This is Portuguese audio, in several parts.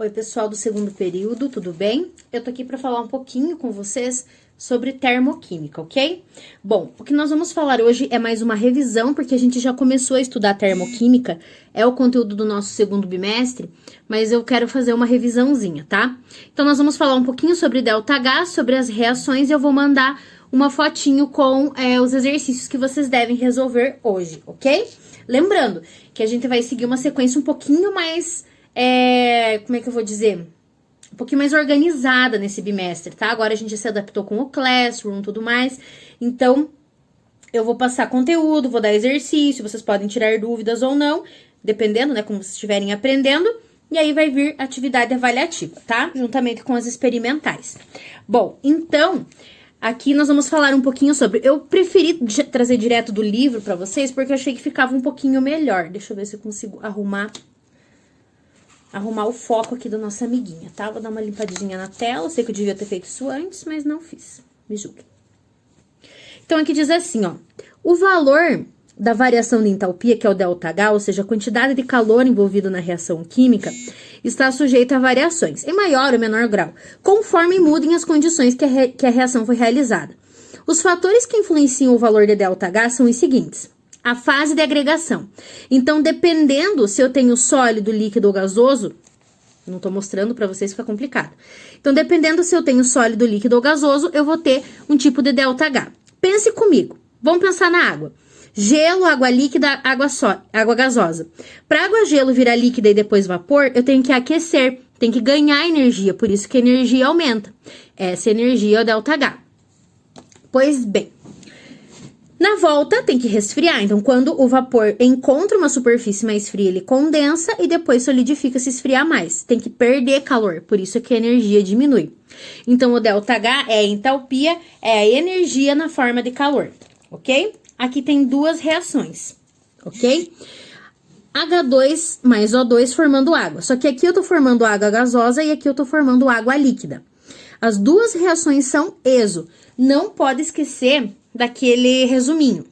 Oi, pessoal do segundo período, tudo bem? Eu tô aqui para falar um pouquinho com vocês sobre termoquímica, ok? Bom, o que nós vamos falar hoje é mais uma revisão, porque a gente já começou a estudar termoquímica, é o conteúdo do nosso segundo bimestre, mas eu quero fazer uma revisãozinha, tá? Então, nós vamos falar um pouquinho sobre ΔH, sobre as reações, e eu vou mandar uma fotinho com os exercícios que vocês devem resolver hoje, ok? Lembrando que a gente vai seguir uma sequência um pouquinho mais... como é que eu vou dizer? Um pouquinho mais organizada nesse bimestre, tá? Agora a gente se adaptou com o Classroom e tudo mais. Então, eu vou passar conteúdo, vou dar exercício, vocês podem tirar dúvidas ou não, dependendo, né, como vocês estiverem aprendendo. E aí vai vir atividade avaliativa, tá? Juntamente com as experimentais. Bom, então... aqui nós vamos falar um pouquinho sobre... eu preferi trazer direto do livro pra vocês, porque eu achei que ficava um pouquinho melhor. Deixa eu ver se eu consigo arrumar o foco aqui da nossa amiguinha, tá? Vou dar uma limpadinha na tela. Eu sei que eu devia ter feito isso antes, mas não fiz. Me julguem. Então, aqui diz assim, ó. O valor da variação de entalpia, que é o ΔH, ou seja, a quantidade de calor envolvido na reação química, está sujeita a variações, em maior ou menor grau, conforme mudem as condições que a reação foi realizada. Os fatores que influenciam o valor de ΔH são os seguintes. A fase de agregação. Então, dependendo se eu tenho sólido, líquido ou gasoso, não tô mostrando pra vocês, fica complicado. Então, dependendo se eu tenho sólido, líquido ou gasoso, eu vou ter um tipo de ΔH. Pense comigo. Vamos pensar na água. Gelo, água líquida, água gasosa. Para água gelo virar líquida e depois vapor, eu tenho que aquecer, tenho que ganhar energia, por isso que a energia aumenta. Essa energia é o ΔH. Pois bem, na volta tem que resfriar, então quando o vapor encontra uma superfície mais fria, ele condensa e depois solidifica se esfriar mais. Tem que perder calor, por isso que a energia diminui. Então o ΔH é a entalpia, é a energia na forma de calor, ok? Aqui tem duas reações, ok? H2 mais O2 formando água. Só que aqui eu tô formando água gasosa e aqui eu tô formando água líquida. As duas reações são exo. Não pode esquecer daquele resuminho.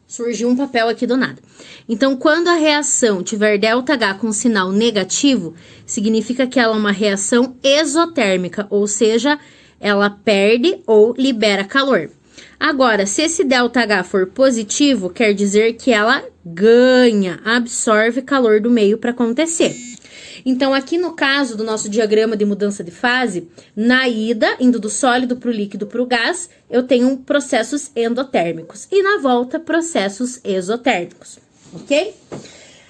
Surgiu um papel aqui do nada. Então, quando a reação tiver ΔH com sinal negativo, significa que ela é uma reação exotérmica, ou seja, ela perde ou libera calor. Agora, se esse ΔH for positivo, quer dizer que ela ganha, absorve calor do meio para acontecer. Então, aqui no caso do nosso diagrama de mudança de fase, na ida, indo do sólido para o líquido para o gás, eu tenho processos endotérmicos. E na volta, processos exotérmicos, ok?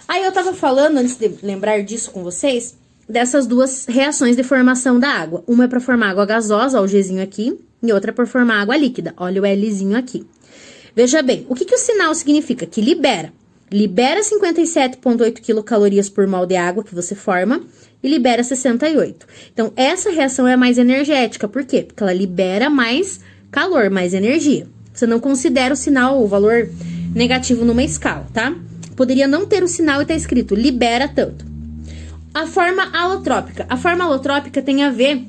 Aí eu tava falando, antes de lembrar disso com vocês, dessas duas reações de formação da água. Uma é para formar água gasosa, ó, o Gzinho aqui, e outra para formar água líquida. Olha o Lzinho aqui. Veja bem, o que o sinal significa? Que libera. Libera 57,8 quilocalorias por mol de água que você forma e libera 68. Então, essa reação é mais energética. Por quê? Porque ela libera mais calor, mais energia. Você não considera o sinal, o valor negativo numa escala, tá? Poderia não ter o sinal e tá escrito libera tanto. A forma alotrópica. A forma alotrópica tem a ver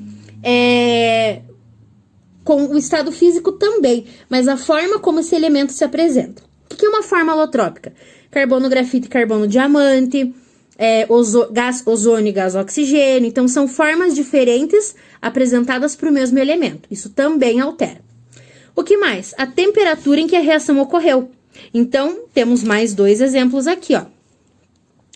com o estado físico também, mas a forma como esse elemento se apresenta. O que é uma forma alotrópica? Carbono, grafite, carbono, diamante, gás ozônio e gás oxigênio. Então, são formas diferentes apresentadas para o mesmo elemento. Isso também altera. O que mais? A temperatura em que a reação ocorreu. Então, temos mais dois exemplos aqui, ó.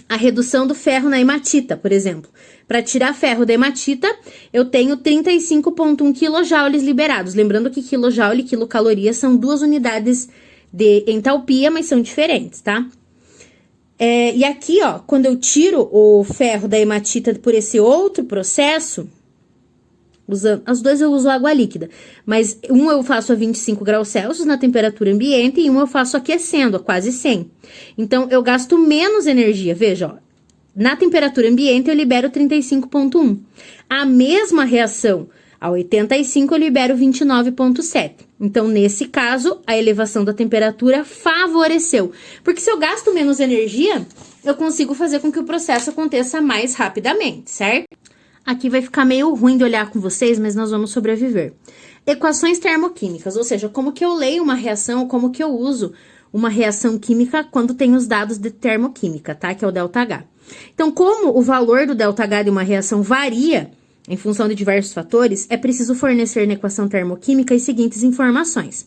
A redução do ferro na hematita, por exemplo. Para tirar ferro da hematita, eu tenho 35,1 kJ liberados. Lembrando que quilojoule e quilocaloria são duas unidades de entalpia, mas são diferentes, tá? E aqui, ó, quando eu tiro o ferro da hematita por esse outro processo, as duas eu uso água líquida, mas um eu faço a 25 graus Celsius na temperatura ambiente e um eu faço aquecendo a quase 100. Então, eu gasto menos energia, veja, ó. Na temperatura ambiente, eu libero 35,1. A mesma reação, a 85, eu libero 29,7. Então, nesse caso, a elevação da temperatura favoreceu. Porque se eu gasto menos energia, eu consigo fazer com que o processo aconteça mais rapidamente, certo? Aqui vai ficar meio ruim de olhar com vocês, mas nós vamos sobreviver. Equações termoquímicas, ou seja, como que eu leio uma reação, como que eu uso uma reação química quando tem os dados de termoquímica, tá? Que é o ΔH. Então, como o valor do ΔH de uma reação varia em função de diversos fatores, é preciso fornecer na equação termoquímica as seguintes informações.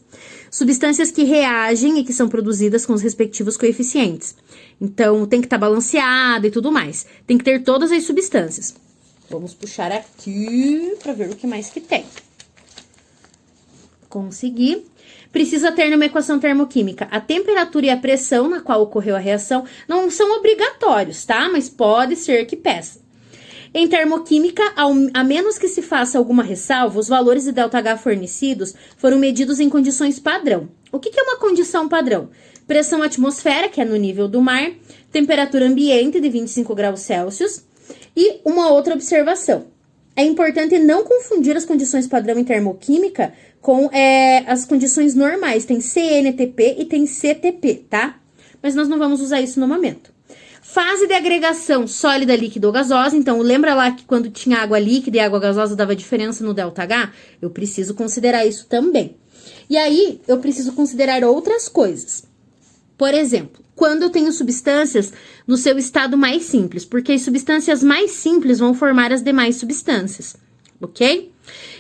Substâncias que reagem e que são produzidas com os respectivos coeficientes. Então, tem que estar balanceado e tudo mais. Tem que ter todas as substâncias. Vamos puxar aqui para ver o que mais que tem. Consegui. Precisa ter numa equação termoquímica a temperatura e a pressão na qual ocorreu a reação. Não são obrigatórios, tá? Mas pode ser que peça. Em termoquímica, a menos que se faça alguma ressalva, os valores de ΔH fornecidos foram medidos em condições padrão. O que é uma condição padrão? Pressão atmosfera, que é no nível do mar, temperatura ambiente de 25 graus Celsius e uma outra observação. É importante não confundir as condições padrão em termoquímica com as condições normais. Tem CNTP e tem CTP, tá? Mas nós não vamos usar isso no momento. Fase de agregação sólida, líquida ou gasosa. Então, lembra lá que quando tinha água líquida e água gasosa dava diferença no ΔH? Eu preciso considerar isso também. E aí, eu preciso considerar outras coisas. Por exemplo, quando eu tenho substâncias no seu estado mais simples, porque as substâncias mais simples vão formar as demais substâncias, ok?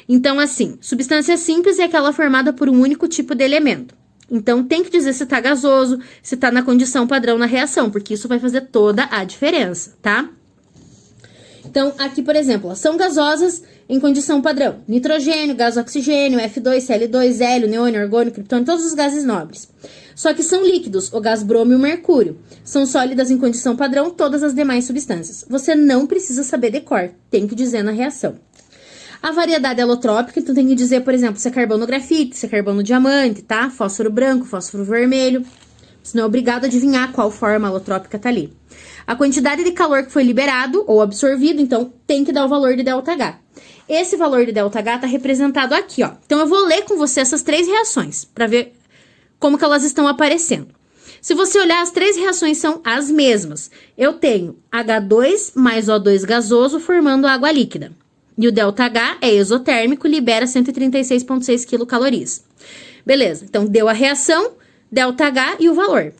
Então, assim, substância simples é aquela formada por um único tipo de elemento. Então, tem que dizer se tá gasoso, se tá na condição padrão na reação, porque isso vai fazer toda a diferença, tá? Então, aqui, por exemplo, são gasosas em condição padrão. Nitrogênio, gás oxigênio, F2, Cl2, hélio, neônio, argônio, criptônio, todos os gases nobres. Só que são líquidos, o gás bromo e o mercúrio. São sólidas em condição padrão todas as demais substâncias. Você não precisa saber de cor, tem que dizer na reação. A variedade alotrópica, então tem que dizer, por exemplo, se é carbono grafite, se é carbono diamante, tá? Fósforo branco, fósforo vermelho. Senão é obrigado a adivinhar qual forma alotrópica tá ali. A quantidade de calor que foi liberado ou absorvido, então tem que dar o valor de ΔH. Esse valor de ΔH tá representado aqui, ó. Então eu vou ler com você essas três reações para ver como que elas estão aparecendo. Se você olhar, as três reações são as mesmas. Eu tenho H2 mais O2 gasoso formando água líquida. E o ΔH é exotérmico, libera 136,6 quilocalorias. Beleza, então deu a reação, ΔH e o valor.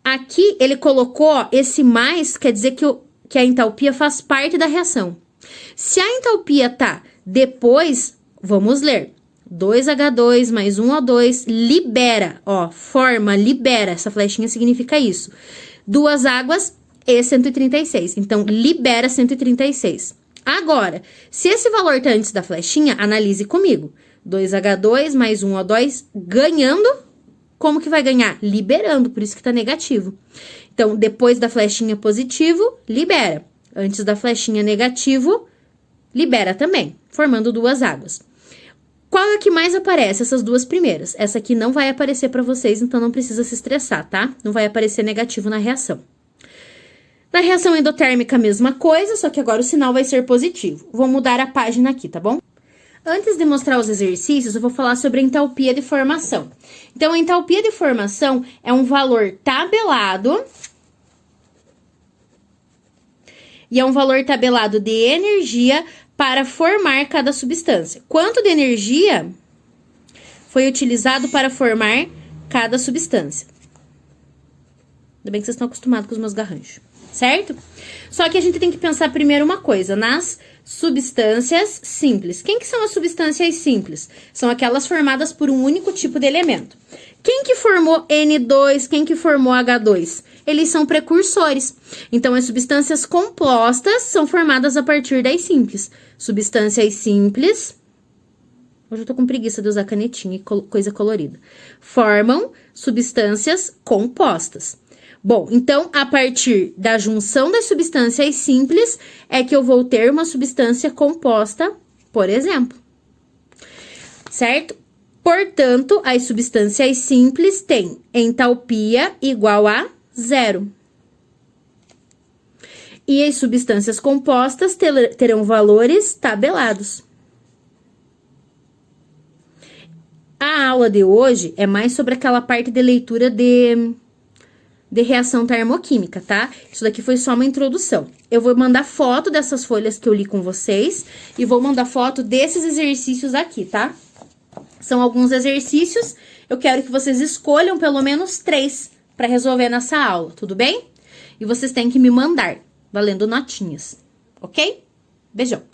Aqui ele colocou, ó, esse mais, quer dizer que a entalpia faz parte da reação. Se a entalpia tá depois, vamos ler. 2H2 mais 1O2 libera, ó, forma, libera. Essa flechinha significa isso. Duas águas e 136. Então, libera 136. Agora, se esse valor tá antes da flechinha, analise comigo. 2H2 mais 1O2 ganhando, como que vai ganhar? Liberando, por isso que tá negativo. Então, depois da flechinha positivo, libera. Antes da flechinha negativo, libera também, formando duas águas. Qual é que mais aparece? Essas duas primeiras. Essa aqui não vai aparecer para vocês, então não precisa se estressar, tá? Não vai aparecer negativo na reação. Na reação endotérmica, a mesma coisa, só que agora o sinal vai ser positivo. Vou mudar a página aqui, tá bom? Antes de mostrar os exercícios, eu vou falar sobre a entalpia de formação. Então, a entalpia de formação é um valor tabelado. E é um valor tabelado de energia para formar cada substância. Quanto de energia foi utilizado para formar cada substância? Ainda bem que vocês estão acostumados com os meus garranchos, certo? Só que a gente tem que pensar primeiro uma coisa, nas substâncias simples. Quem que são as substâncias simples? São aquelas formadas por um único tipo de elemento. Quem que formou N2? Quem que formou H2? Eles são precursores. Então, as substâncias compostas são formadas a partir das simples. Substâncias simples... Hoje eu tô com preguiça de usar canetinha e coisa colorida. Formam substâncias compostas. Bom, então, a partir da junção das substâncias simples, é que eu vou ter uma substância composta, por exemplo. Certo? Portanto, as substâncias simples têm entalpia igual a 0. E as substâncias compostas terão valores tabelados. A aula de hoje é mais sobre aquela parte de leitura de reação termoquímica, tá? Isso daqui foi só uma introdução. Eu vou mandar foto dessas folhas que eu li com vocês e vou mandar foto desses exercícios aqui, tá? São alguns exercícios, eu quero que vocês escolham pelo menos 3 pra resolver nessa aula, tudo bem? E vocês têm que me mandar, valendo notinhas, ok? Beijão!